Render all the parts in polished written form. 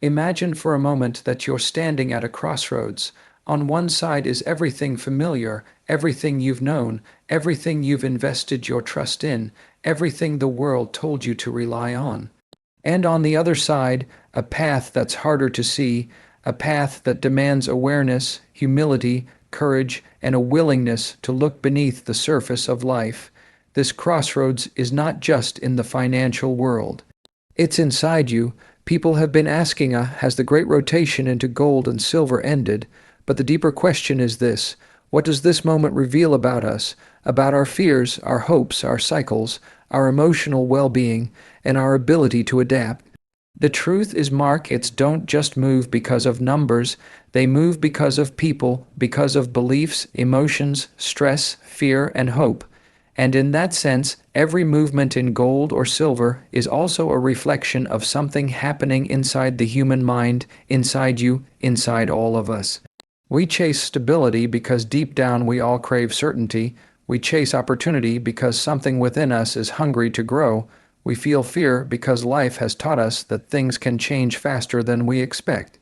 Imagine for a moment that you're standing at a crossroads. On one side is everything familiar, everything you've known, everything you've invested your trust in, everything the world told you to rely on. And on the other side, a path that's harder to see, a path that demands awareness, humility, courage, and a willingness to look beneath the surface of life. This crossroads is not just in the financial world. It's inside you. People have been asking, has the great rotation into gold and silver ended? But the deeper question is this: what does this moment reveal about us, about our fears, our hopes, our cycles, our emotional well-being, and our ability to adapt? The truth is, markets don't just move because of numbers, they move because of people, because of beliefs, emotions, stress, fear, and hope. And in that sense, every movement in gold or silver is also a reflection of something happening inside the human mind, inside you, inside all of us. We chase stability because deep down we all crave certainty. We chase opportunity because something within us is hungry to grow. We feel fear because life has taught us that things can change faster than we expect.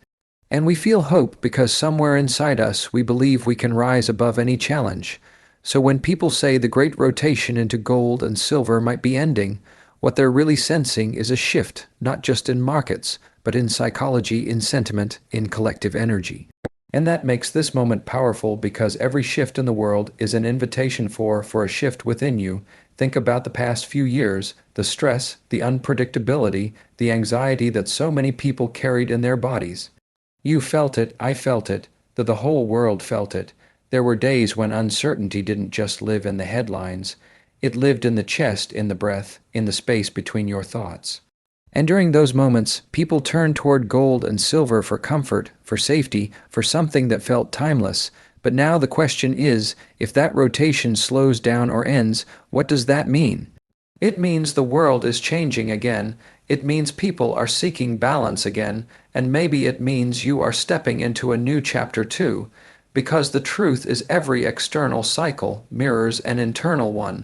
And we feel hope because somewhere inside us we believe we can rise above any challenge. So when people say the great rotation into gold and silver might be ending, what they're really sensing is a shift, not just in markets, but in psychology, in sentiment, in collective energy. And that makes this moment powerful because every shift in the world is an invitation for a shift within you. Think about the past few years, the stress, the unpredictability, the anxiety that so many people carried in their bodies. You felt it, I felt it, the whole world felt it. There were days when uncertainty didn't just live in the headlines. It lived in the chest, in the breath, in the space between your thoughts. And during those moments, people turned toward gold and silver for comfort, for safety, for something that felt timeless. But now the question is, if that rotation slows down or ends, what does that mean? It means the world is changing again. It means people are seeking balance again. And maybe it means you are stepping into a new chapter too. Because the truth is every external cycle mirrors an internal one.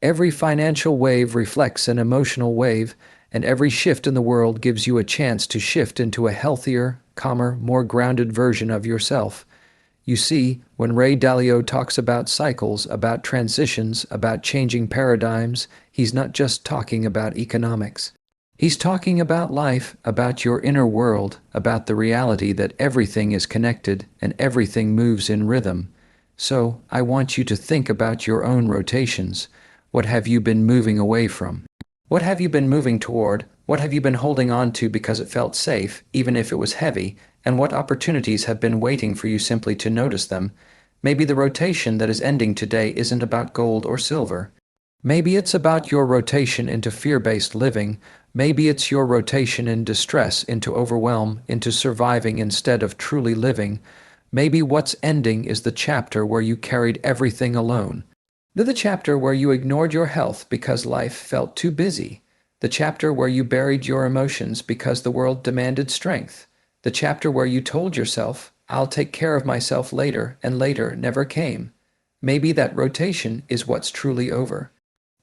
Every financial wave reflects an emotional wave, and every shift in the world gives you a chance to shift into a healthier, calmer, more grounded version of yourself. You see, when Ray Dalio talks about cycles, about transitions, about changing paradigms, he's not just talking about economics. He's talking about life, about your inner world, about the reality that everything is connected and everything moves in rhythm. So, I want you to think about your own rotations. What have you been moving away from? What have you been moving toward? What have you been holding on to because it felt safe, even if it was heavy? And what opportunities have been waiting for you simply to notice them? Maybe the rotation that is ending today isn't about gold or silver. Maybe it's about your rotation into fear-based living. Maybe it's your rotation in distress, into overwhelm, into surviving instead of truly living. Maybe what's ending is the chapter where you carried everything alone. The chapter where you ignored your health because life felt too busy. The chapter where you buried your emotions because the world demanded strength. The chapter where you told yourself, I'll take care of myself later, and later never came. Maybe that rotation is what's truly over.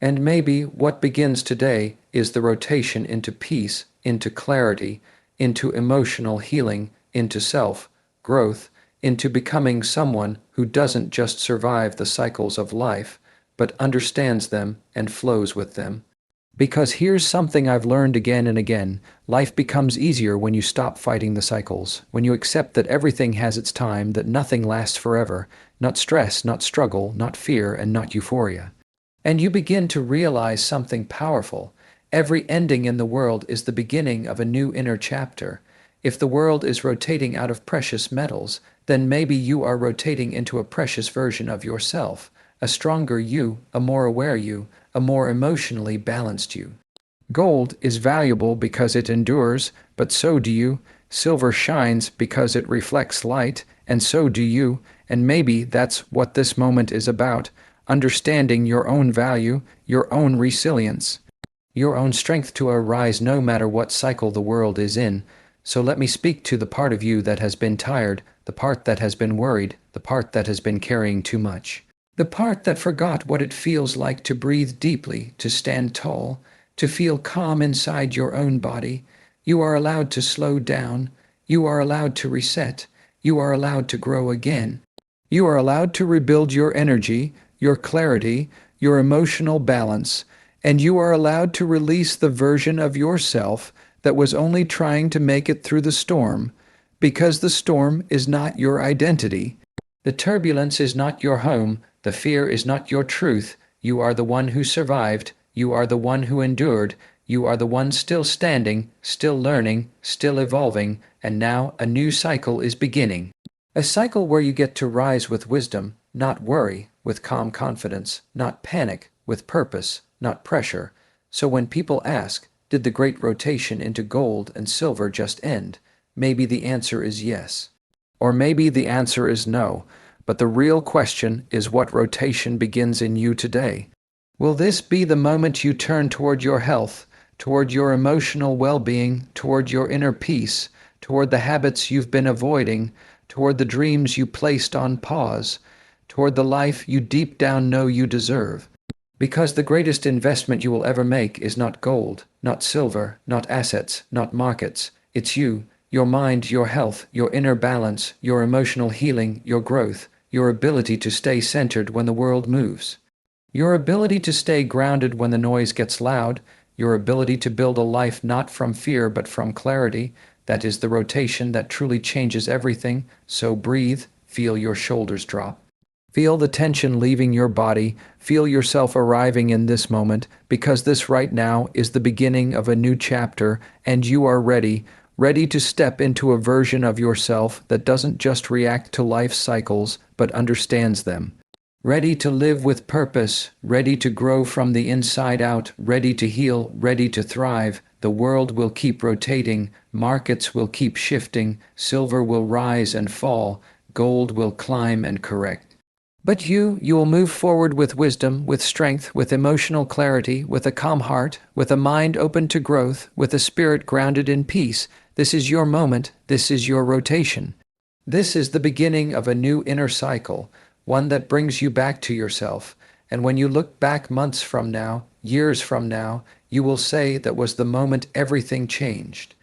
And maybe what begins today is the rotation into peace, into clarity, into emotional healing, into self-growth, into becoming someone who doesn't just survive the cycles of life, but understands them and flows with them. Because here's something I've learned again and again: life becomes easier when you stop fighting the cycles, when you accept that everything has its time, that nothing lasts forever, not stress, not struggle, not fear, and not euphoria. And you begin to realize something powerful. Every ending in the world is the beginning of a new inner chapter. If the world is rotating out of precious metals, then maybe you are rotating into a precious version of yourself, a stronger you, a more aware you, a more emotionally balanced you. Gold is valuable because it endures, but so do you. Silver shines because it reflects light, and so do you. And maybe that's what this moment is about: understanding your own value, your own resilience, your own strength to arise no matter what cycle the world is in. So let me speak to the part of you that has been tired, the part that has been worried, the part that has been carrying too much. The part that forgot what it feels like to breathe deeply, to stand tall, to feel calm inside your own body. You are allowed to slow down. You are allowed to reset. You are allowed to grow again. You are allowed to rebuild your energy, your clarity, your emotional balance, and you are allowed to release the version of yourself that was only trying to make it through the storm, because the storm is not your identity. The turbulence is not your home. The fear is not your truth. You are the one who survived. You are the one who endured. You are the one still standing, still learning, still evolving, and now a new cycle is beginning. A cycle where you get to rise with wisdom, not worry, with calm confidence, not panic, with purpose, not pressure. So when people ask, did the great rotation into gold and silver just end? Maybe the answer is yes. Or maybe the answer is no. But the real question is what rotation begins in you today. Will this be the moment you turn toward your health, toward your emotional well-being, toward your inner peace, toward the habits you've been avoiding, toward the dreams you placed on pause, toward the life you deep down know you deserve? Because the greatest investment you will ever make is not gold, not silver, not assets, not markets. It's you, your mind, your health, your inner balance, your emotional healing, your growth, your ability to stay centered when the world moves. Your ability to stay grounded when the noise gets loud, your ability to build a life not from fear but from clarity. That is the rotation that truly changes everything. So breathe, feel your shoulders drop. Feel the tension leaving your body, feel yourself arriving in this moment, because this right now is the beginning of a new chapter, and you are ready to step into a version of yourself that doesn't just react to life's cycles, but understands them. Ready to live with purpose, ready to grow from the inside out, ready to heal, ready to thrive. The world will keep rotating, markets will keep shifting, silver will rise and fall, gold will climb and correct. But you will move forward with wisdom, with strength, with emotional clarity, with a calm heart, with a mind open to growth, with a spirit grounded in peace. This is your moment. This is your rotation. This is the beginning of a new inner cycle, one that brings you back to yourself. And when you look back months from now, years from now, you will say that was the moment everything changed.